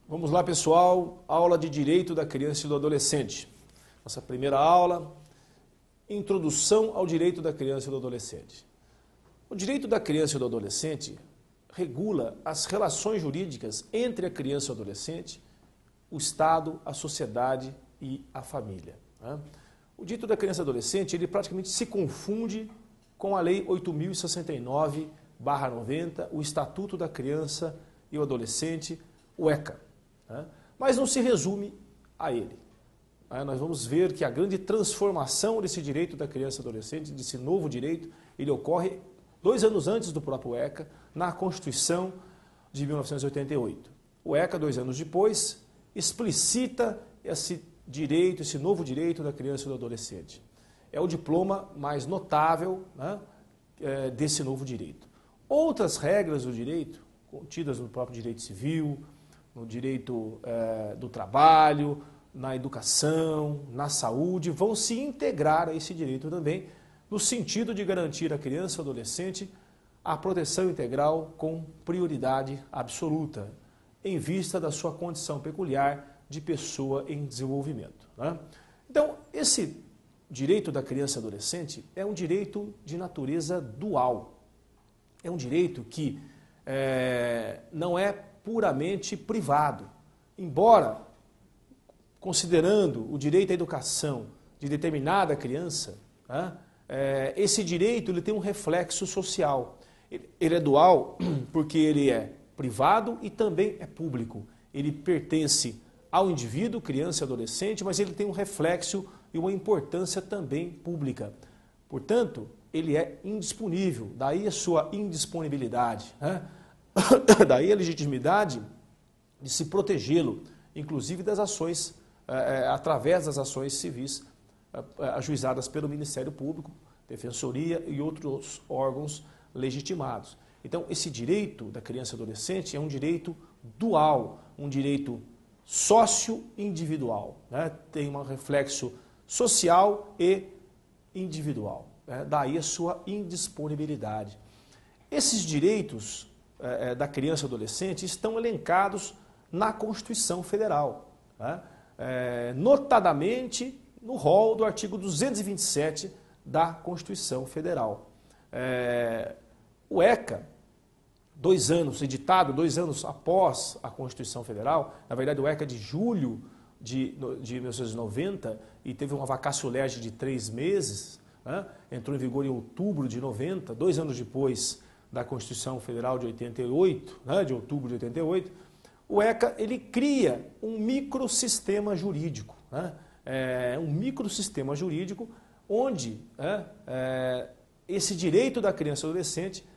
Vamos lá, pessoal, aula de Direito da Criança e do Adolescente. Nossa primeira aula, Introdução ao Direito da Criança e do Adolescente. O direito da criança e do adolescente regula as relações jurídicas entre a criança e o adolescente, o Estado, a sociedade e a família. O direito da criança e do adolescente, ele praticamente se confunde com a Lei 8.069/90, o Estatuto da Criança e o Adolescente, o ECA. Mas não se resume a ele. Nós vamos ver que a grande transformação desse direito da criança e adolescente, desse novo direito, ele ocorre 2 anos antes do próprio ECA, na Constituição de 1988. O ECA, 2 anos depois, explicita esse direito, esse novo direito da criança e do adolescente. É o diploma mais notável, desse novo direito. Outras regras do direito, contidas no próprio direito civil, no direito do trabalho, na educação, na saúde, vão se integrar a esse direito também, no sentido de garantir à criança e ao adolescente a proteção integral com prioridade absoluta, em vista da sua condição peculiar de pessoa em desenvolvimento. Então, esse direito da criança e adolescente é um direito de natureza dual. É um direito que não é puramente privado, embora, considerando o direito à educação de determinada criança, esse direito ele tem um reflexo social. Ele é dual porque ele é privado e também é público. Ele pertence ao indivíduo, criança e adolescente, mas ele tem um reflexo e uma importância também pública. Portanto, ele é indisponível, daí a sua indisponibilidade. Daí a legitimidade de se protegê-lo, inclusive das ações, através das ações civis ajuizadas pelo Ministério Público, Defensoria e outros órgãos legitimados. Então, esse direito da criança e adolescente é um direito dual, um direito sócio-individual, tem um reflexo social e individual, daí a sua indisponibilidade. Esses direitos da criança e adolescente estão elencados na Constituição Federal, notadamente no rol do artigo 227 da Constituição Federal. O ECA, 2 anos, editado 2 anos após a Constituição Federal, na verdade o ECA é de julho de 1990 e teve uma vacatio legis de 3 meses, entrou em vigor em outubro de 90, 2 anos depois da Constituição Federal de 88, de outubro de 88, o ECA ele cria um microsistema jurídico, um microsistema jurídico onde esse direito da criança e adolescente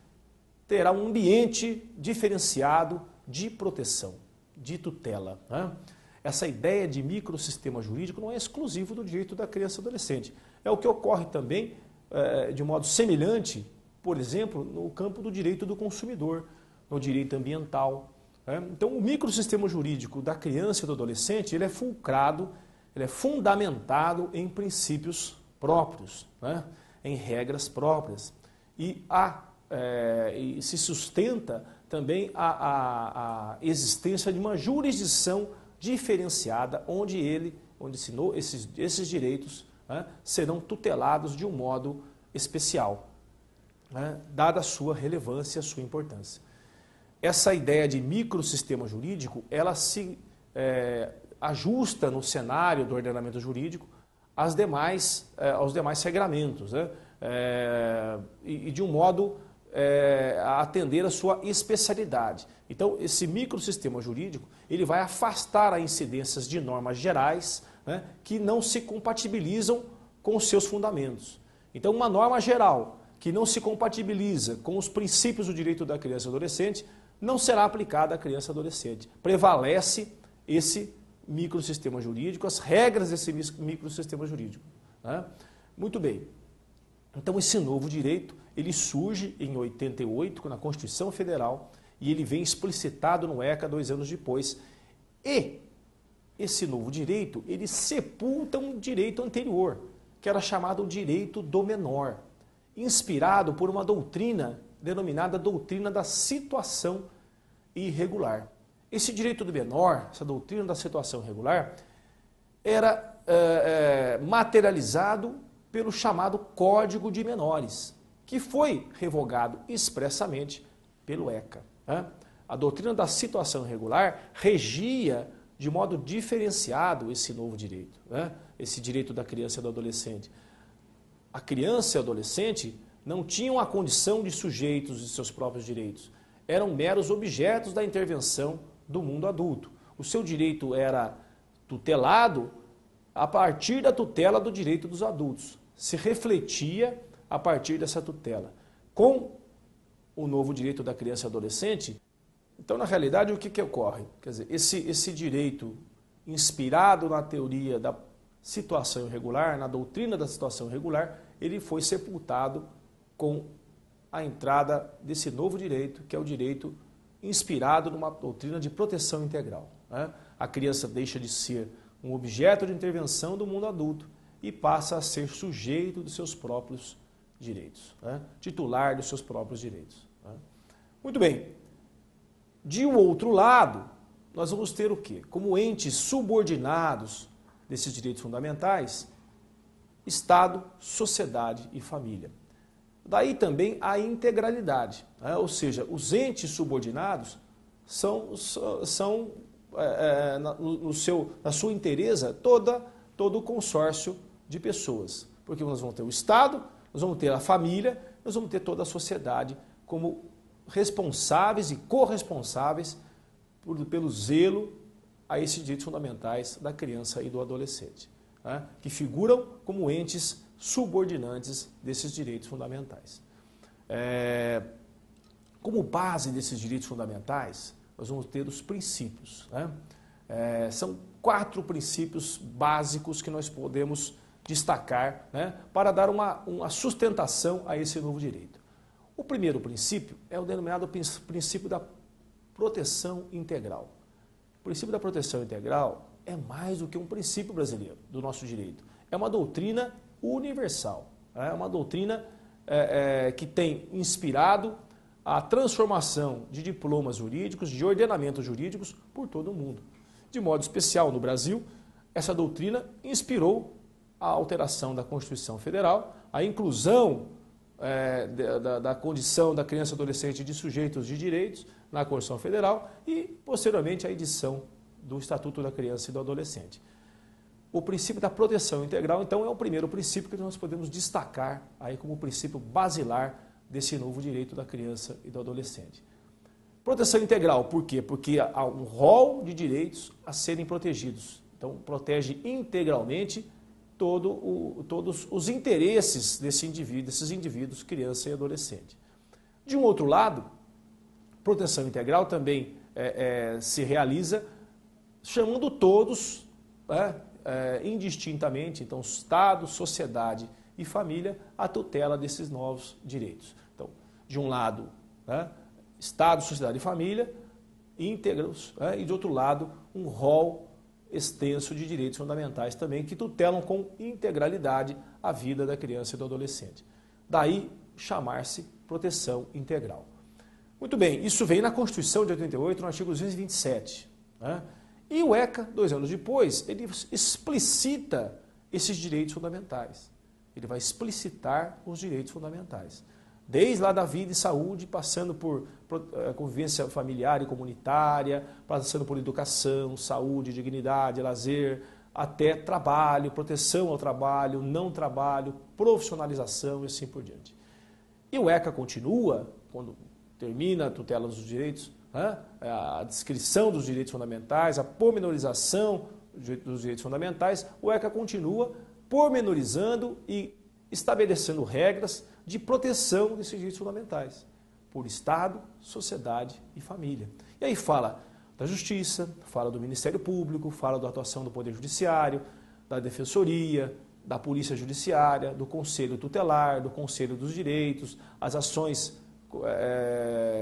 terá um ambiente diferenciado de proteção, de tutela. Essa ideia de microsistema jurídico não é exclusivo do direito da criança e adolescente. É o que ocorre também, de modo semelhante, por exemplo, no campo do direito do consumidor, no direito ambiental. Então, o microsistema jurídico da criança e do adolescente ele é fulcrado, ele é fundamentado em princípios próprios, em regras próprias. E se sustenta também a existência de uma jurisdição diferenciada, onde esses direitos serão tutelados de um modo especial, dada a sua relevância e a sua importância. Essa ideia de microsistema jurídico, ela se ajusta no cenário do ordenamento jurídico aos demais regramentos, e de um modo a atender a sua especialidade. Então, esse microsistema jurídico, ele vai afastar as incidências de normas gerais, que não se compatibilizam com os seus fundamentos. Então, uma norma geral que não se compatibiliza com os princípios do direito da criança e adolescente não será aplicada à criança e adolescente. Prevalece esse microsistema jurídico, as regras desse microsistema jurídico. Muito bem. Então, esse novo direito, ele surge em 88, na Constituição Federal, e ele vem explicitado no ECA 2 anos depois. E esse novo direito, ele sepulta um direito anterior, que era chamado direito do menor, inspirado por uma doutrina denominada doutrina da situação irregular. Esse direito do menor, essa doutrina da situação irregular, era materializado pelo chamado Código de Menores, que foi revogado expressamente pelo ECA. Né? A doutrina da situação irregular regia de modo diferenciado esse novo direito, né? Esse direito da criança e do adolescente. A criança e o adolescente não tinham a condição de sujeitos de seus próprios direitos, eram meros objetos da intervenção do mundo adulto. O seu direito era tutelado a partir da tutela do direito dos adultos, se refletia a partir dessa tutela. Com o novo direito da criança e adolescente, então, na realidade, o que ocorre? Quer dizer, esse direito inspirado na teoria da situação irregular, na doutrina da situação irregular, ele foi sepultado com a entrada desse novo direito, que é o direito inspirado numa doutrina de proteção integral. Né? A criança deixa de ser um objeto de intervenção do mundo adulto e passa a ser sujeito dos seus próprios direitos, né? Titular dos seus próprios direitos. Né? Muito bem. De um outro lado, nós vamos ter o quê? Como entes subordinados desses direitos fundamentais, Estado, sociedade e família. Daí também a integralidade, né? Ou seja, os entes subordinados são na sua inteireza todo o consórcio de pessoas. Porque nós vamos ter o Estado, nós vamos ter a família, nós vamos ter toda a sociedade como responsáveis e corresponsáveis pelo zelo a esses direitos fundamentais da criança e do adolescente, né? Que figuram como entes subordinantes desses direitos fundamentais. Como base desses direitos fundamentais, nós vamos ter os princípios, né? São 4 princípios básicos que nós podemos destacar, né, para dar uma sustentação a esse novo direito. O primeiro princípio é o denominado princípio da proteção integral. O princípio da proteção integral é mais do que um princípio brasileiro do nosso direito. É uma doutrina universal, é uma doutrina que tem inspirado a transformação de diplomas jurídicos, de ordenamentos jurídicos por todo o mundo. De modo especial no Brasil, essa doutrina inspirou a alteração da Constituição Federal, a inclusão da condição da criança e adolescente de sujeitos de direitos na Constituição Federal e, posteriormente, a edição do Estatuto da Criança e do Adolescente. O princípio da proteção integral, então, é o primeiro princípio que nós podemos destacar aí como princípio basilar desse novo direito da criança e do adolescente. Proteção integral, por quê? Porque há um rol de direitos a serem protegidos. Então, protege integralmente todos os interesses desses indivíduos, criança e adolescente. De um outro lado, proteção integral também se realiza chamando todos, indistintamente, então Estado, sociedade e família, a tutela desses novos direitos. Então, de um lado, Estado, sociedade e família, íntegros, e de outro lado, um rol extenso de direitos fundamentais também, que tutelam com integralidade a vida da criança e do adolescente. Daí chamar-se proteção integral. Muito bem, isso vem na Constituição de 88, no artigo 227. Né? E o ECA, 2 anos depois, ele explicita esses direitos fundamentais. Ele vai explicitar os direitos fundamentais. Desde lá da vida e saúde, passando por convivência familiar e comunitária, passando por educação, saúde, dignidade, lazer, até trabalho, proteção ao trabalho, não trabalho, profissionalização e assim por diante. E o ECA continua, quando termina a tutela dos direitos, a descrição dos direitos fundamentais, a pormenorização dos direitos fundamentais, o ECA continua pormenorizando e estabelecendo regras de proteção desses direitos fundamentais, por Estado, sociedade e família. E aí fala da Justiça, fala do Ministério Público, fala da atuação do Poder Judiciário, da Defensoria, da Polícia Judiciária, do Conselho Tutelar, do Conselho dos Direitos, as ações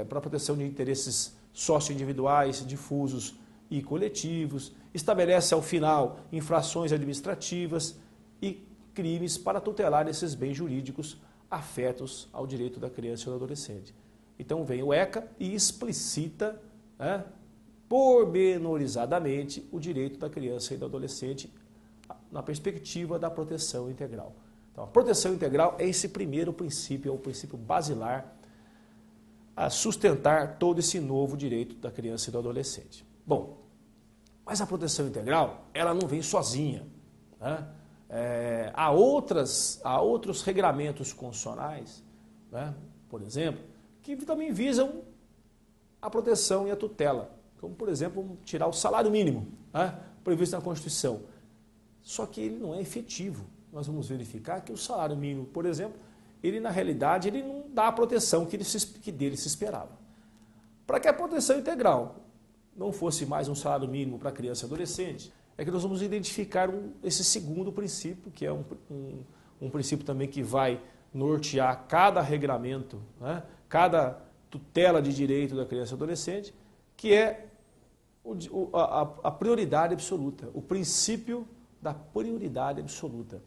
para a proteção de interesses sócio-individuais, difusos e coletivos, estabelece ao final infrações administrativas e crimes para tutelar esses bens jurídicos afetos ao direito da criança e do adolescente. Então vem o ECA e explicita, pormenorizadamente o direito da criança e do adolescente na perspectiva da proteção integral. Então, a proteção integral é esse primeiro princípio, é o princípio basilar a sustentar todo esse novo direito da criança e do adolescente. Bom, mas a proteção integral, ela não vem sozinha, né? Há outros regramentos constitucionais, né, por exemplo, que também visam a proteção e a tutela, como, por exemplo, tirar o salário mínimo, né, previsto na Constituição. Só que ele não é efetivo. Nós vamos verificar que o salário mínimo, por exemplo, ele na realidade ele não dá a proteção que dele se esperava. Para que a proteção integral não fosse mais um salário mínimo para criança e adolescente, é que nós vamos identificar esse segundo princípio, que é um princípio também que vai nortear cada regramento, né, cada tutela de direito da criança e adolescente, que é a prioridade absoluta, o princípio da prioridade absoluta,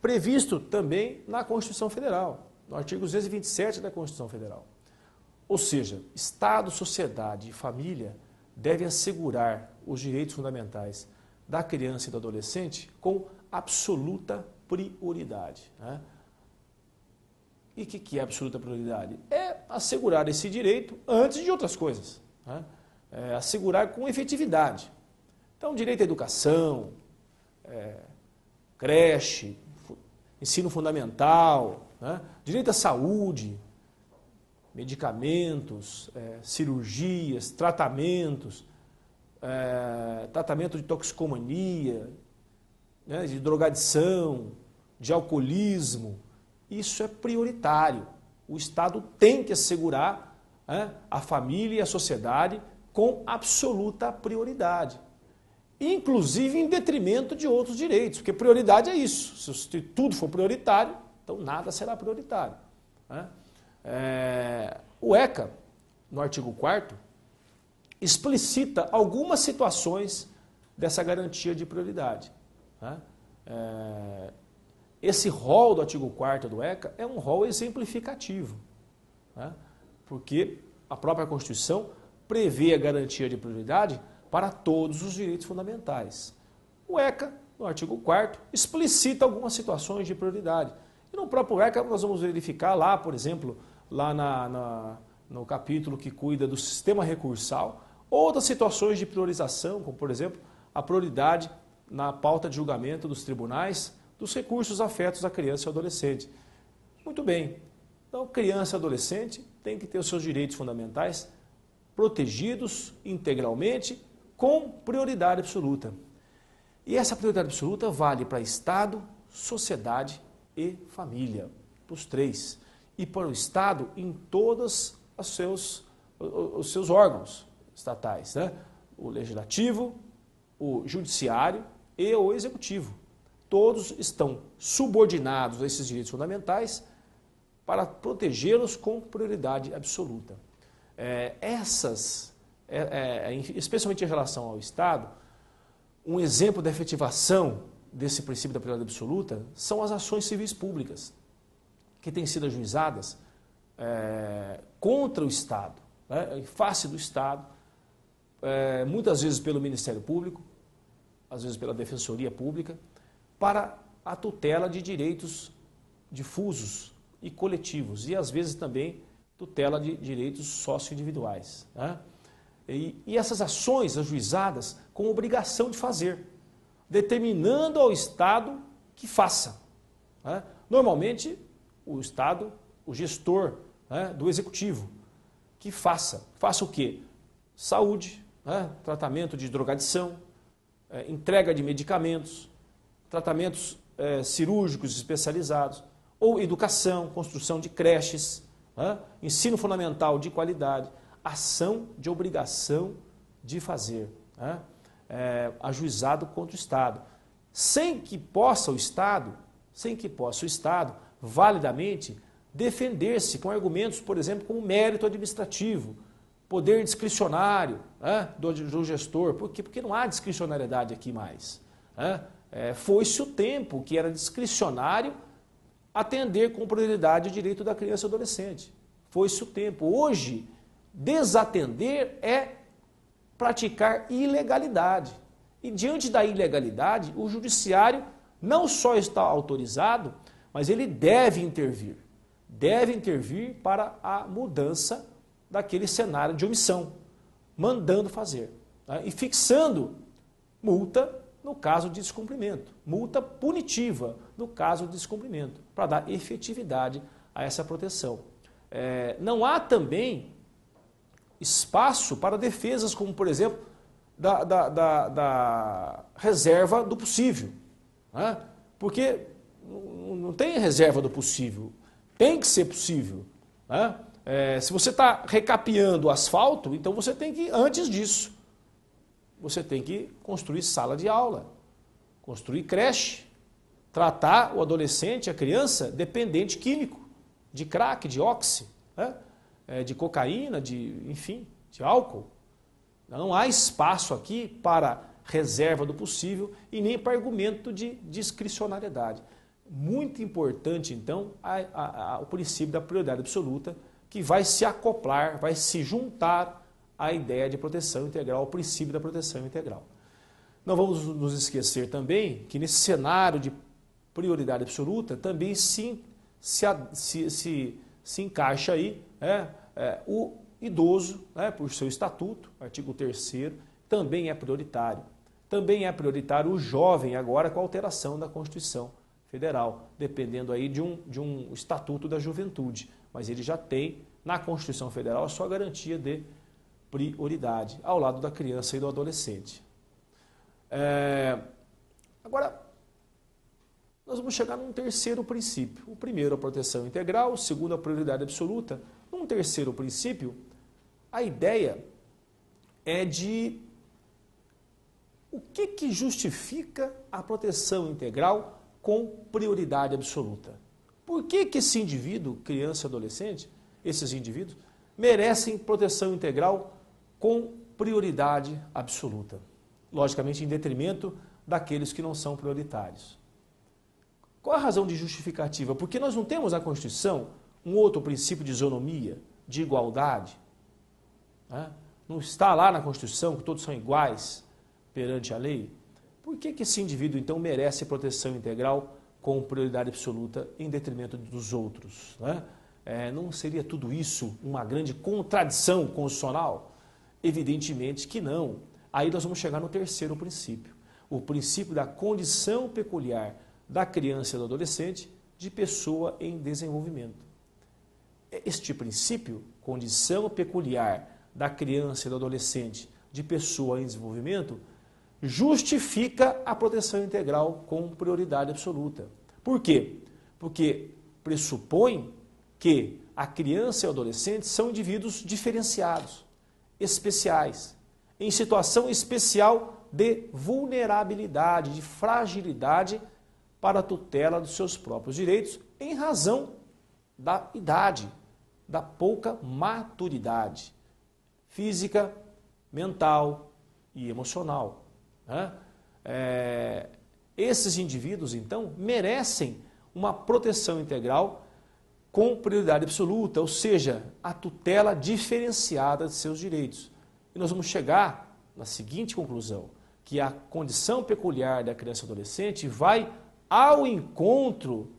previsto também na Constituição Federal, no artigo 227 da Constituição Federal. Ou seja, Estado, sociedade e família devem assegurar os direitos fundamentais da criança e do adolescente com absoluta prioridade, né? E o que é absoluta prioridade? É assegurar esse direito antes de outras coisas, né? É assegurar com efetividade. Então, direito à educação, creche, ensino fundamental, né? Direito à saúde, medicamentos, cirurgias, tratamentos, tratamento de toxicomania, né, de drogadição, de alcoolismo, isso é prioritário. O Estado tem que assegurar, né, a família e a sociedade com absoluta prioridade. Inclusive em detrimento de outros direitos, porque prioridade é isso. Se tudo for prioritário, então nada será prioritário, né? O ECA, no artigo 4º, explicita algumas situações dessa garantia de prioridade, né? Esse rol do artigo 4º do ECA é um rol exemplificativo, né? Porque a própria Constituição prevê a garantia de prioridade para todos os direitos fundamentais. O ECA, no artigo 4º, explicita algumas situações de prioridade. E no próprio ECA nós vamos verificar lá, por exemplo, lá no capítulo que cuida do sistema recursal, outras situações de priorização, como por exemplo, a prioridade na pauta de julgamento dos tribunais dos recursos afetos à criança e ao adolescente. Muito bem, então criança e adolescente tem que ter os seus direitos fundamentais protegidos integralmente com prioridade absoluta. E essa prioridade absoluta vale para Estado, sociedade e família, para os três. E para o Estado em todos os seus órgãos estatais, né? O legislativo, o judiciário e o executivo. Todos estão subordinados a esses direitos fundamentais para protegê-los com prioridade absoluta. Especialmente em relação ao Estado, um exemplo da efetivação desse princípio da prioridade absoluta são as ações civis públicas, que têm sido ajuizadas contra o Estado, né, em face do Estado, muitas vezes pelo Ministério Público, às vezes pela Defensoria Pública, para a tutela de direitos difusos e coletivos, e às vezes também tutela de direitos sócio-individuais, né? E essas ações ajuizadas com obrigação de fazer, determinando ao Estado que faça, né? Normalmente, o Estado, o gestor, né, do Executivo, que faça. Faça o quê? Saúde, né, tratamento de drogadição, entrega de medicamentos, tratamentos cirúrgicos especializados, ou educação, construção de creches, né, ensino fundamental de qualidade, ação de obrigação de fazer, né, ajuizado contra o Estado, sem que possa o Estado validamente defender-se com argumentos, por exemplo, como mérito administrativo, poder discricionário, né, do gestor. Por quê? Porque não há discricionariedade aqui mais. Né? Foi-se o tempo que era discricionário atender com prioridade o direito da criança e adolescente. Foi-se o tempo. Hoje, desatender é praticar ilegalidade. E diante da ilegalidade, o judiciário não só está autorizado, mas ele deve intervir. Deve intervir para a mudança daquele cenário de omissão, mandando fazer, né? E fixando multa no caso de descumprimento, multa punitiva no caso de descumprimento, para dar efetividade a essa proteção. Não há também espaço para defesas como, por exemplo, da reserva do possível, né? Porque não tem reserva do possível, tem que ser possível, né? Se você está recapeando o asfalto, então você tem que, antes disso, você tem que construir sala de aula, construir creche, tratar o adolescente, a criança, dependente químico, de crack, de oxi, né? De cocaína, enfim, de álcool. Não há espaço aqui para reserva do possível e nem para argumento de discricionariedade. Muito importante, então, o princípio da prioridade absoluta, que vai se acoplar, vai se juntar à ideia de proteção integral, ao princípio da proteção integral. Não vamos nos esquecer também que nesse cenário de prioridade absoluta também se encaixa aí o idoso, né, por seu estatuto, artigo 3º, também é prioritário. Também é prioritário o jovem agora com a alteração da Constituição Federal, dependendo aí de um estatuto da juventude. Mas ele já tem na Constituição Federal a sua garantia de prioridade, ao lado da criança e do adolescente. Agora, nós vamos chegar num terceiro princípio. O primeiro, a proteção integral, o segundo, a prioridade absoluta. Num terceiro princípio, a ideia é de o que justifica a proteção integral com prioridade absoluta. Por que esse indivíduo, criança e adolescente, esses indivíduos, merecem proteção integral com prioridade absoluta? Logicamente, em detrimento daqueles que não são prioritários. Qual a razão de justificativa? Porque nós não temos na Constituição um outro princípio de isonomia, de igualdade. Né? Não está lá na Constituição que todos são iguais perante a lei. Por que esse indivíduo, então, merece proteção integral com prioridade absoluta em detrimento dos outros? Né? Não seria tudo isso uma grande contradição constitucional? Evidentemente que não. Aí nós vamos chegar no terceiro princípio, o princípio da condição peculiar da criança e do adolescente de pessoa em desenvolvimento. Este princípio, condição peculiar da criança e do adolescente de pessoa em desenvolvimento, justifica a proteção integral com prioridade absoluta. Por quê? Porque pressupõe que a criança e o adolescente são indivíduos diferenciados, especiais, em situação especial de vulnerabilidade, de fragilidade para a tutela dos seus próprios direitos, em razão da idade, da pouca maturidade física, mental e emocional. Né? Esses indivíduos, então, merecem uma proteção integral com prioridade absoluta, ou seja, a tutela diferenciada de seus direitos. E nós vamos chegar na seguinte conclusão, que a condição peculiar da criança e adolescente vai ao encontro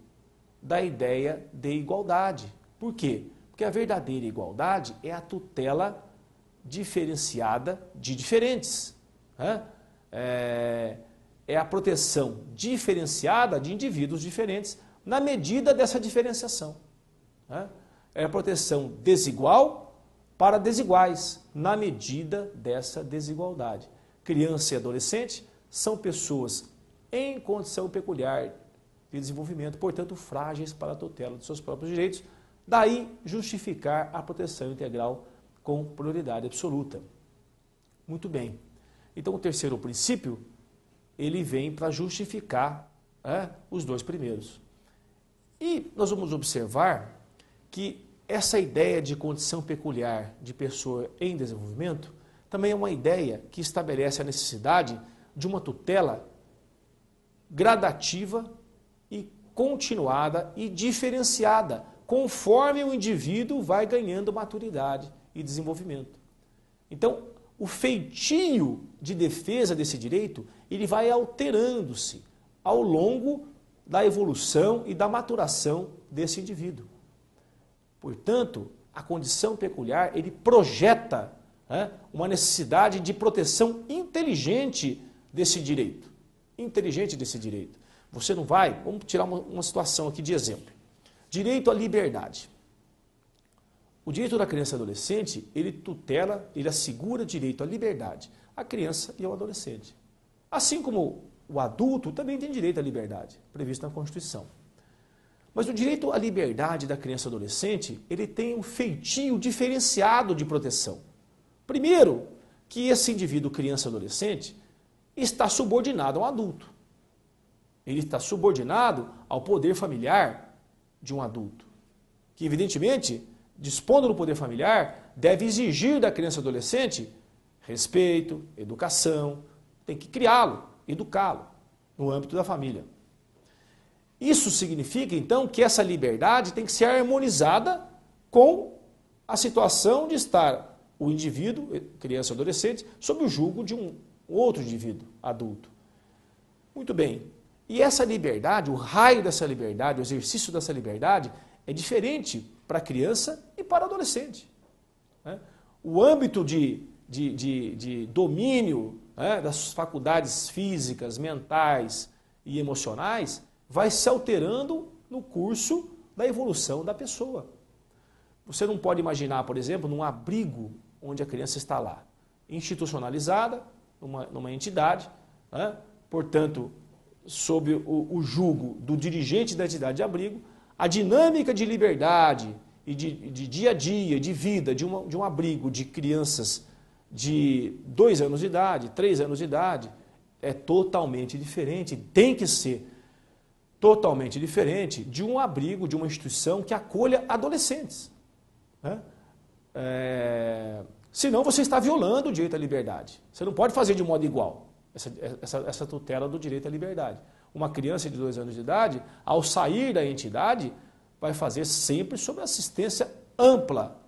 da ideia de igualdade. Por quê? Porque a verdadeira igualdade é a tutela diferenciada de diferentes. Né? É a proteção diferenciada de indivíduos diferentes na medida dessa diferenciação. Né? É a proteção desigual para desiguais na medida dessa desigualdade. Criança e adolescente são pessoas em condição peculiar de desenvolvimento, portanto frágeis para a tutela dos seus próprios direitos, daí justificar a proteção integral com prioridade absoluta. Muito bem. Então o terceiro princípio, ele vem para justificar os dois primeiros. E nós vamos observar que essa ideia de condição peculiar de pessoa em desenvolvimento também é uma ideia que estabelece a necessidade de uma tutela gradativa e continuada e diferenciada, conforme o indivíduo vai ganhando maturidade e desenvolvimento. Então, o feitio de defesa desse direito, ele vai alterando-se ao longo da evolução e da maturação desse indivíduo. Portanto, a condição peculiar, ele projeta uma necessidade de proteção inteligente desse direito. Inteligente desse direito. Você não vai, vamos tirar uma situação aqui de exemplo. Direito à liberdade. O direito da criança e adolescente, ele tutela, ele assegura direito à liberdade à criança e ao adolescente. Assim como o adulto também tem direito à liberdade, previsto na Constituição. Mas o direito à liberdade da criança e adolescente, ele tem um feitio diferenciado de proteção. Primeiro, que esse indivíduo, criança e adolescente, está subordinado a um adulto. Ele está subordinado ao poder familiar de um adulto, que evidentemente, dispondo do poder familiar, deve exigir da criança e adolescente respeito, educação, tem que criá-lo, educá-lo no âmbito da família. Isso significa, então, que essa liberdade tem que ser harmonizada com a situação de estar o indivíduo, criança ou adolescente, sob o jugo de um outro indivíduo, adulto. Muito bem. E essa liberdade, o raio dessa liberdade, o exercício dessa liberdade, é diferente para a criança e para o adolescente. O âmbito de domínio das faculdades físicas, mentais e emocionais vai se alterando no curso da evolução da pessoa. Você não pode imaginar, por exemplo, num abrigo onde a criança está lá, institucionalizada, numa entidade, portanto, sob o jugo do dirigente da entidade de abrigo, a dinâmica de liberdade e de dia a dia, de vida, de um abrigo de crianças de 2 anos de idade, 3 anos de idade, é totalmente diferente, tem que ser totalmente diferente de um abrigo, de uma instituição que acolha adolescentes. Senão você está violando o direito à liberdade. Você não pode fazer de modo igual essa tutela do direito à liberdade. Uma criança de 2 anos de idade, ao sair da entidade, vai fazer sempre sob assistência ampla,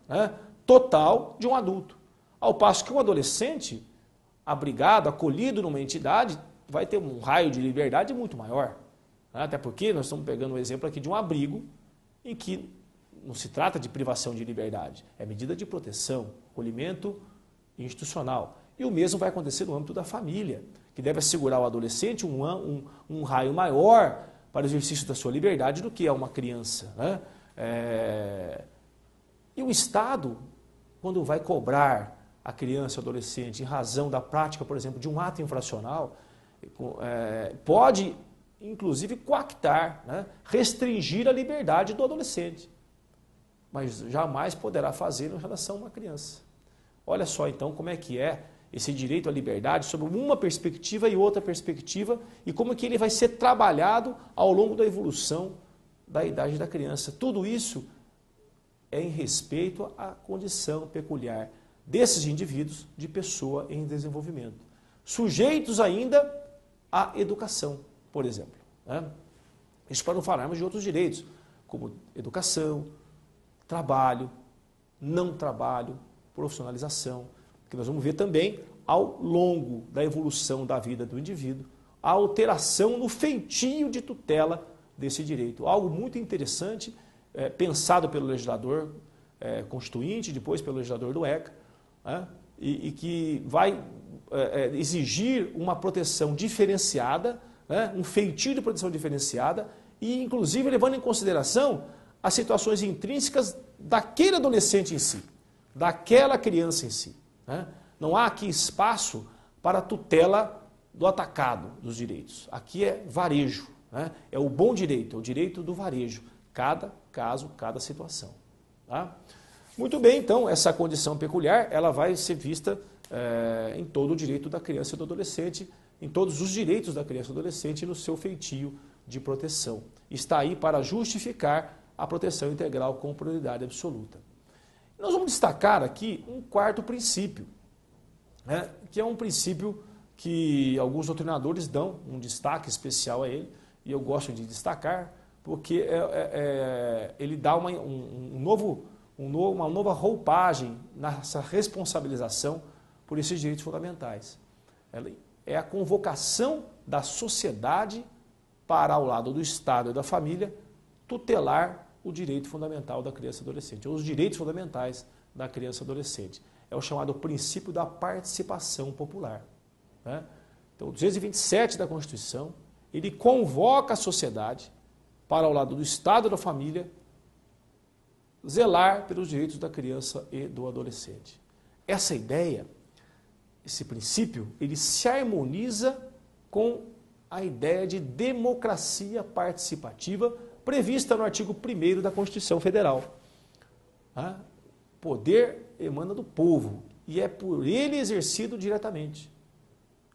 total de um adulto. Ao passo que um adolescente, abrigado, acolhido numa entidade, vai ter um raio de liberdade muito maior. Até porque nós estamos pegando um exemplo aqui de um abrigo em que não se trata de privação de liberdade, é medida de proteção, acolhimento institucional. E o mesmo vai acontecer no âmbito da família, que deve assegurar ao adolescente um raio maior para o exercício da sua liberdade do que a uma criança. E o Estado, quando vai cobrar a criança e o adolescente em razão da prática, por exemplo, de um ato infracional, pode, inclusive, coactar, restringir a liberdade do adolescente, mas jamais poderá fazer em relação a uma criança. Olha só, então, como é que é esse direito à liberdade sob uma perspectiva e outra perspectiva e como é que ele vai ser trabalhado ao longo da evolução da idade da criança. Tudo isso é em respeito à condição peculiar desses indivíduos de pessoa em desenvolvimento, sujeitos ainda à educação, por exemplo. Isso para não falarmos de outros direitos, como educação, trabalho, não trabalho, profissionalização, que nós vamos ver também ao longo da evolução da vida do indivíduo, a alteração no feitio de tutela desse direito. Algo muito interessante, pensado pelo legislador constituinte, depois pelo legislador do ECA, e que vai exigir uma proteção diferenciada, um feitio de proteção diferenciada, e inclusive levando em consideração as situações intrínsecas daquele adolescente em si, daquela criança em si. Não há aqui espaço para tutela do atacado dos direitos. Aqui é varejo, é o bom direito, é o direito do varejo. Cada caso, cada situação. Muito bem, então, essa condição peculiar, ela vai ser vista em todo o direito da criança e do adolescente, em todos os direitos da criança e do adolescente no seu feitio de proteção. Está aí para justificar a proteção integral com prioridade absoluta. Nós vamos destacar aqui um quarto princípio, né, que é um princípio que alguns doutrinadores dão um destaque especial a ele, e eu gosto de destacar, porque ele dá uma nova roupagem nessa responsabilização por esses direitos fundamentais. Ela é a convocação da sociedade para, ao lado do Estado e da família, tutelar o direito fundamental da criança e adolescente, ou os direitos fundamentais da criança e adolescente. É o chamado princípio da participação popular, né? Então, o 227 da Constituição, ele convoca a sociedade para, ao lado do Estado e da família, zelar pelos direitos da criança e do adolescente. Essa ideia, esse princípio, ele se harmoniza com a ideia de democracia participativa prevista no artigo 1º da Constituição Federal. O poder emana do povo e é por ele exercido diretamente.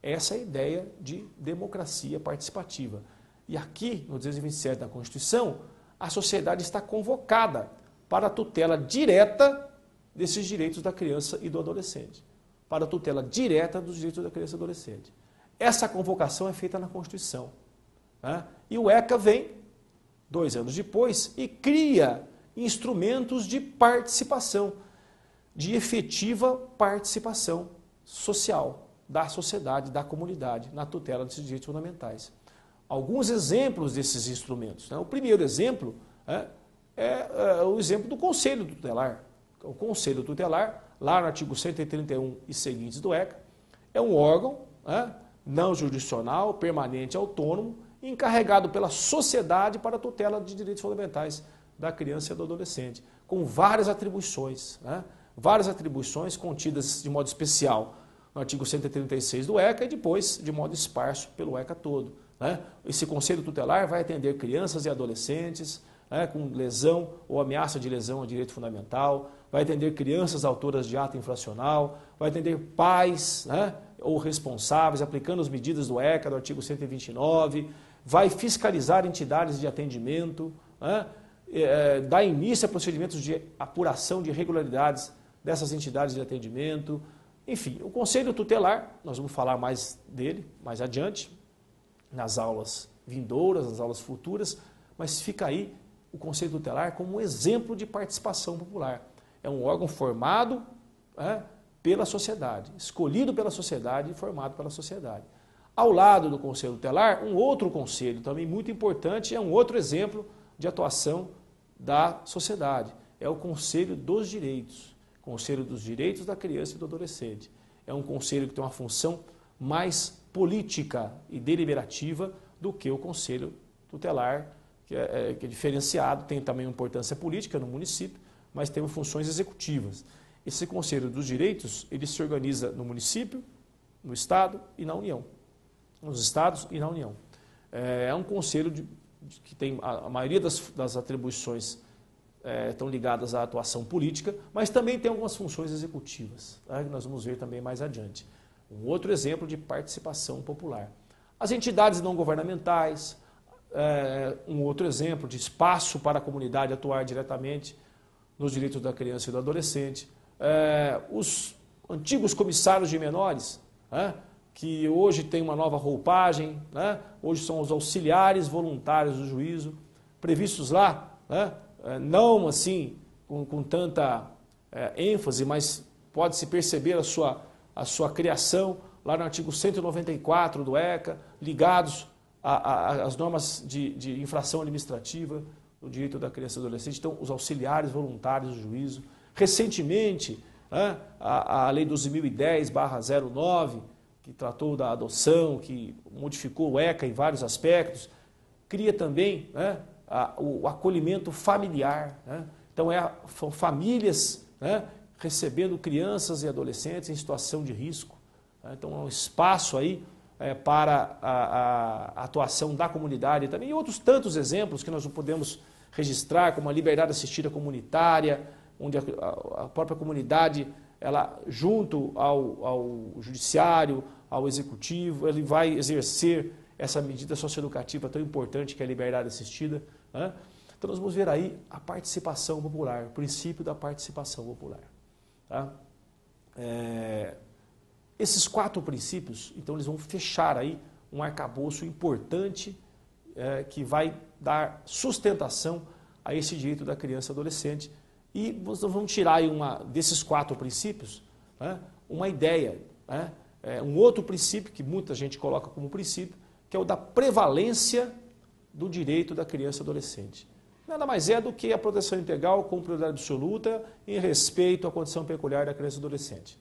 Essa é a ideia de democracia participativa. E aqui, no 227 da Constituição, a sociedade está convocada para a tutela direta desses direitos da criança e do adolescente. Para a tutela direta dos direitos da criança e do adolescente. Essa convocação é feita na Constituição, né? E o ECA vem, 2 anos depois, e cria instrumentos de participação, de efetiva participação social da sociedade, da comunidade, na tutela desses direitos fundamentais. Alguns exemplos desses instrumentos, né? O primeiro exemplo é o exemplo do Conselho Tutelar. O Conselho Tutelar, lá no artigo 131 e seguintes do ECA, é um órgão não jurisdicional, permanente, autônomo, encarregado pela sociedade para a tutela de direitos fundamentais da criança e do adolescente, com várias atribuições, né? Várias atribuições contidas de modo especial no artigo 136 do ECA e depois de modo esparso pelo ECA todo, né? Esse Conselho Tutelar vai atender crianças e adolescentes, né, com lesão ou ameaça de lesão ao direito fundamental, vai atender crianças autoras de ato infracional, vai atender pais, né, ou responsáveis, aplicando as medidas do ECA, do artigo 129, vai fiscalizar entidades de atendimento, né, dar início a procedimentos de apuração de irregularidades dessas entidades de atendimento. Enfim, o Conselho Tutelar, nós vamos falar mais dele mais adiante, nas aulas vindouras, nas aulas futuras, mas fica aí o Conselho Tutelar como um exemplo de participação popular. É um órgão formado pela sociedade, escolhido pela sociedade e formado pela sociedade. Ao lado do Conselho Tutelar, um outro conselho também muito importante, é um outro exemplo de atuação da sociedade. É o Conselho dos Direitos, Conselho dos Direitos da Criança e do Adolescente. É um conselho que tem uma função mais política e deliberativa do que o Conselho Tutelar, que é diferenciado, tem também uma importância política no município, mas tem funções executivas. Esse Conselho dos Direitos, ele se organiza no município, no Estado e na União. Nos Estados e na União. É um conselho que tem a maioria das atribuições estão ligadas à atuação política, mas também tem algumas funções executivas, que nós vamos ver também mais adiante. Um outro exemplo de participação popular. As entidades não governamentais, um outro exemplo de espaço para a comunidade atuar diretamente nos direitos da criança e do adolescente. Os antigos comissários de menores, que hoje tem uma nova roupagem, hoje são os auxiliares voluntários do juízo, previstos lá, não assim com tanta ênfase, mas pode-se perceber a sua criação lá no artigo 194 do ECA, ligados às normas de infração administrativa do direito da criança e do adolescente. Então, os auxiliares voluntários do juízo. Recentemente, a Lei 12.010/09, que tratou da adoção, que modificou o ECA em vários aspectos, cria também o acolhimento familiar. Então, são famílias recebendo crianças e adolescentes em situação de risco. Então, é um espaço aí para a atuação da comunidade também. E outros tantos exemplos que nós não podemos registrar, como a liberdade assistida comunitária, onde a própria comunidade, ela, junto ao judiciário, ao executivo, ele vai exercer essa medida socioeducativa tão importante que é a liberdade assistida. Então nós vamos ver aí a participação popular, o princípio da participação popular. Tá? Esses 4 princípios, então eles vão fechar aí um arcabouço importante que vai dar sustentação a esse direito da criança e adolescente. E nós vamos tirar aí desses 4 princípios, né, uma ideia, né, um outro princípio que muita gente coloca como princípio, que é o da prevalência do direito da criança e adolescente. Nada mais é do que a proteção integral com prioridade absoluta em respeito à condição peculiar da criança e adolescente.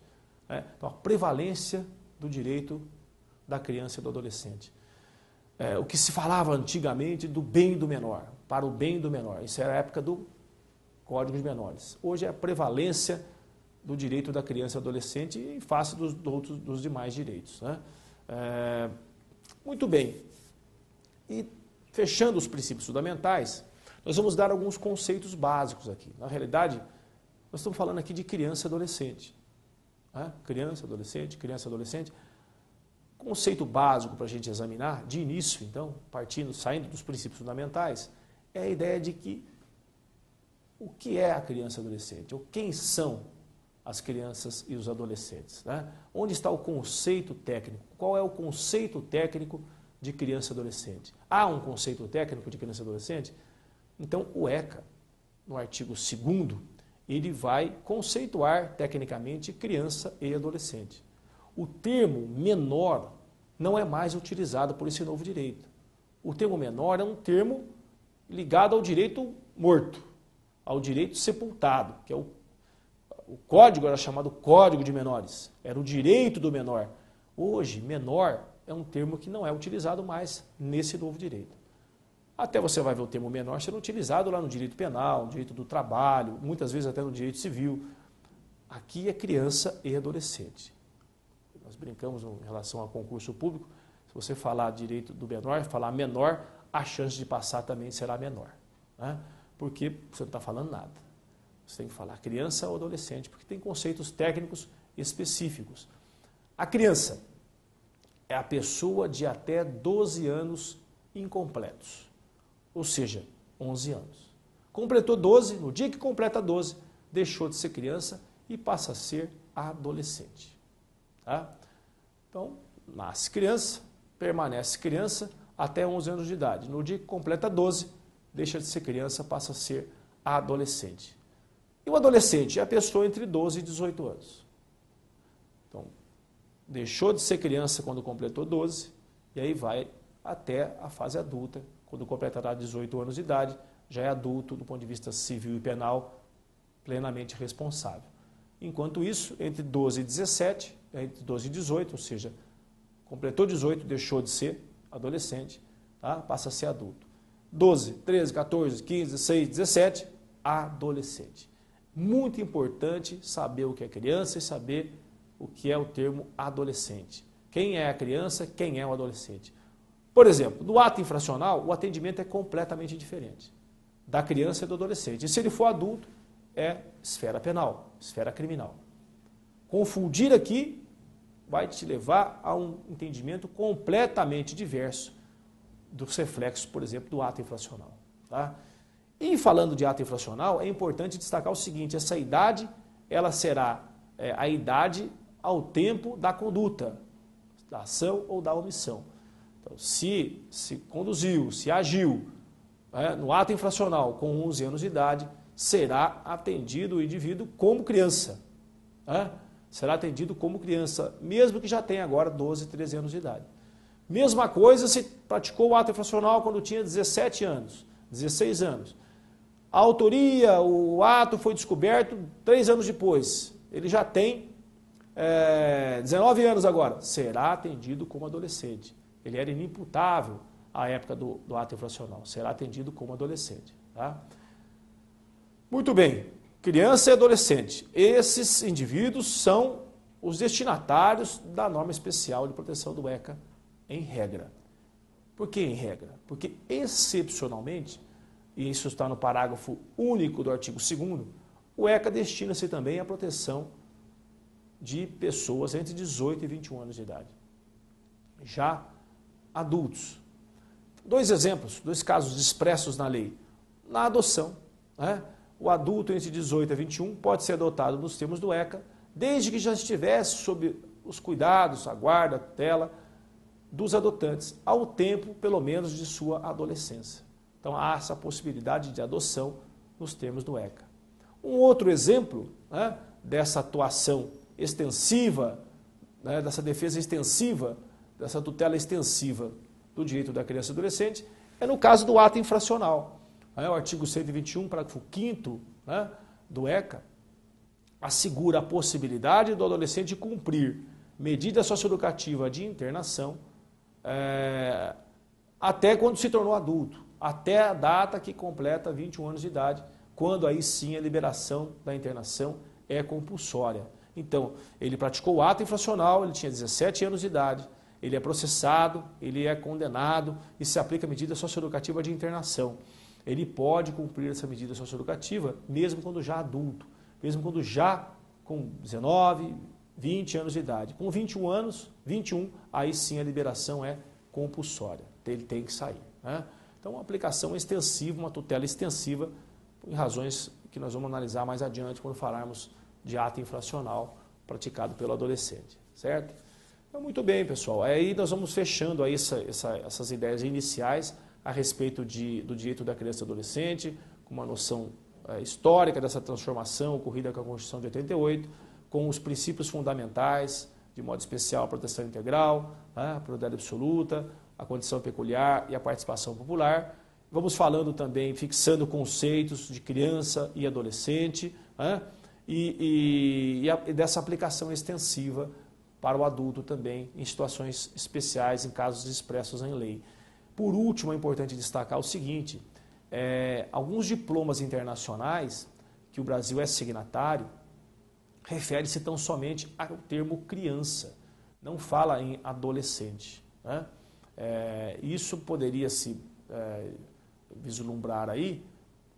Né? Então, a prevalência do direito da criança e do adolescente. O que se falava antigamente do bem do menor, para o bem do menor. Isso era a época do Código de Menores. Hoje é a prevalência do direito da criança e adolescente em face dos demais direitos. Né? Muito bem. E fechando os princípios fundamentais, nós vamos dar alguns conceitos básicos aqui. Na realidade, nós estamos falando aqui de criança e adolescente. Criança, adolescente. Conceito básico para a gente examinar, de início, então, saindo dos princípios fundamentais, é a ideia de que o que é a criança e adolescente, ou quem são as crianças e os adolescentes. Né? Onde está o conceito técnico? Qual é o conceito técnico de criança e adolescente? Há um conceito técnico de criança e adolescente? Então, o ECA, no artigo 2º, ele vai conceituar tecnicamente criança e adolescente. O termo menor não é mais utilizado por esse novo direito. O termo menor é um termo ligado ao direito morto, ao direito sepultado, que é o código era chamado Código de Menores, era o direito do menor. Hoje, menor é um termo que não é utilizado mais nesse novo direito. Até você vai ver o termo menor sendo utilizado lá no direito penal, no direito do trabalho, muitas vezes até no direito civil. Aqui é criança e adolescente. Nós brincamos em relação ao concurso público, se você falar direito do menor, falar menor, a chance de passar também será menor. Né? Porque você não está falando nada. Você tem que falar criança ou adolescente, porque tem conceitos técnicos específicos. A criança é a pessoa de até 12 anos incompletos, ou seja, 11 anos. Completou 12, no dia que completa 12, deixou de ser criança e passa a ser adolescente. Tá? Então, nasce criança, permanece criança até 11 anos de idade. No dia que completa 12, deixa de ser criança, passa a ser adolescente. E o adolescente é a pessoa entre 12 e 18 anos. Então, deixou de ser criança quando completou 12, e aí vai até a fase adulta, quando completará 18 anos de idade, já é adulto do ponto de vista civil e penal, plenamente responsável. Enquanto isso, entre 12 e 17, entre 12 e 18, ou seja, completou 18, deixou de ser adolescente, tá? Passa a ser adulto. 12, 13, 14, 15, 16, 17, adolescente. Muito importante saber o que é criança e saber o que é o termo adolescente. Quem é a criança, quem é o adolescente. Por exemplo, no ato infracional, o atendimento é completamente diferente da criança e do adolescente. E se ele for adulto, é esfera penal, esfera criminal. Confundir aqui vai te levar a um entendimento completamente diverso dos reflexos, por exemplo, do ato infracional. Tá? E falando de ato infracional, é importante destacar o seguinte, essa idade, ela será a idade ao tempo da conduta, da ação ou da omissão. Então, se conduziu, se agiu no ato infracional com 11 anos de idade, será atendido o indivíduo como criança. Será atendido como criança, mesmo que já tenha agora 12, 13 anos de idade. Mesma coisa se praticou o ato infracional quando tinha 17 anos, 16 anos. A autoria, o ato foi descoberto 3 anos depois. Ele já tem 19 anos agora. Será atendido como adolescente. Ele era inimputável à época do ato infracional. Será atendido como adolescente. Tá? Muito bem. Criança e adolescente. Esses indivíduos são os destinatários da norma especial de proteção do ECA em regra. Por que em regra? Porque excepcionalmente, e isso está no parágrafo único do artigo 2º, o ECA destina-se também à proteção de pessoas entre 18 e 21 anos de idade. Já adultos. 2 exemplos, 2 casos expressos na lei. na adoção. Né? O adulto entre 18 a 21 pode ser adotado nos termos do ECA, desde que já estivesse sob os cuidados, a guarda, a tutela dos adotantes, ao tempo, pelo menos, de sua adolescência. Então, há essa possibilidade de adoção nos termos do ECA. Um outro exemplo, né, dessa atuação extensiva, né, dessa defesa extensiva, dessa tutela extensiva do direito da criança e adolescente, é no caso do ato infracional. O artigo 121, parágrafo 5º, né, do ECA, assegura a possibilidade do adolescente cumprir medida socioeducativa de internação até quando se tornou adulto, até a data que completa 21 anos de idade, quando aí sim a liberação da internação é compulsória. Então, ele praticou o ato infracional, ele tinha 17 anos de idade, ele é processado, ele é condenado e se aplica a medida socioeducativa de internação. Ele pode cumprir essa medida socioeducativa mesmo quando já adulto, mesmo quando já com 19, 20 anos de idade. Com 21 anos, 21, aí sim a liberação é compulsória, ele tem que sair. Né? Então, uma aplicação extensiva, uma tutela extensiva, em razões que nós vamos analisar mais adiante quando falarmos de ato infracional praticado pelo adolescente, certo? Então, muito bem, pessoal. Aí nós vamos fechando aí essas ideias iniciais a respeito do direito da criança e adolescente, com uma noção histórica dessa transformação ocorrida com a Constituição de 88, com os princípios fundamentais, de modo especial a proteção integral, a prioridade absoluta, a condição peculiar e a participação popular. Vamos falando também, fixando conceitos de criança e adolescente, e dessa aplicação extensiva para o adulto também, em situações especiais, em casos expressos em lei. Por último, é importante destacar o seguinte, alguns diplomas internacionais que o Brasil é signatário, refere-se tão somente ao termo criança, não fala em adolescente. Né? Isso poderia se vislumbrar aí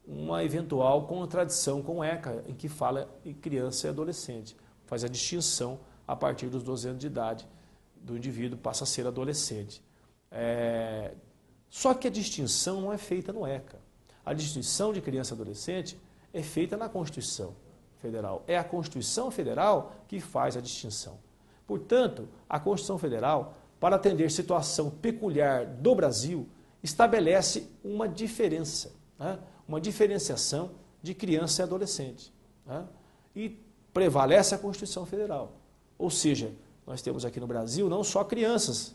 uma eventual contradição com o ECA, em que fala em criança e adolescente. Faz a distinção a partir dos 12 anos de idade do indivíduo, passa a ser adolescente. Só que a distinção não é feita no ECA. A distinção de criança e adolescente é feita na Constituição Federal. É a Constituição Federal que faz a distinção. Portanto, a Constituição Federal, para atender situação peculiar do Brasil, estabelece uma diferença, né? Uma diferenciação de criança e adolescente. Né? E prevalece a Constituição Federal. Ou seja, nós temos aqui no Brasil não só crianças,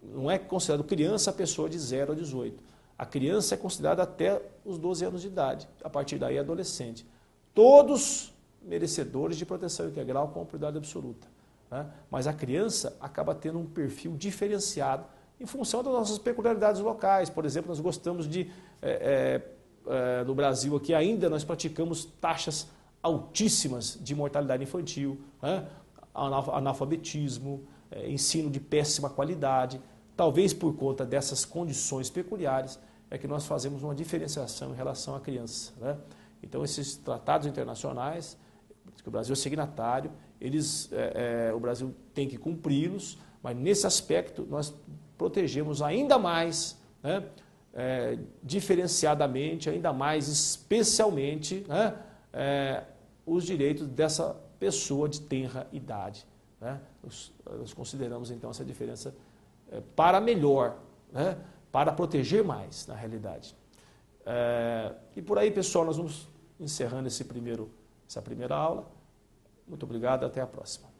não é considerado criança a pessoa de 0 a 18. A criança é considerada até os 12 anos de idade, a partir daí é adolescente. Todos merecedores de proteção integral com prioridade absoluta. Né? Mas a criança acaba tendo um perfil diferenciado em função das nossas peculiaridades locais. Por exemplo, nós gostamos de, no Brasil aqui ainda, nós praticamos taxas altíssimas de mortalidade infantil, né? Analfabetismo, ensino de péssima qualidade. Talvez por conta dessas condições peculiares é que nós fazemos uma diferenciação em relação à criança. Né? Então, esses tratados internacionais, que o Brasil é signatário, o Brasil tem que cumpri-los, mas nesse aspecto nós protegemos ainda mais, né, diferenciadamente, ainda mais especialmente, né, os direitos dessa pessoa de tenra idade. Né? Nós consideramos então essa diferença para melhor, né, para proteger mais, na realidade. E por aí, pessoal, nós vamos encerrando essa primeira aula. Muito obrigado, até a próxima.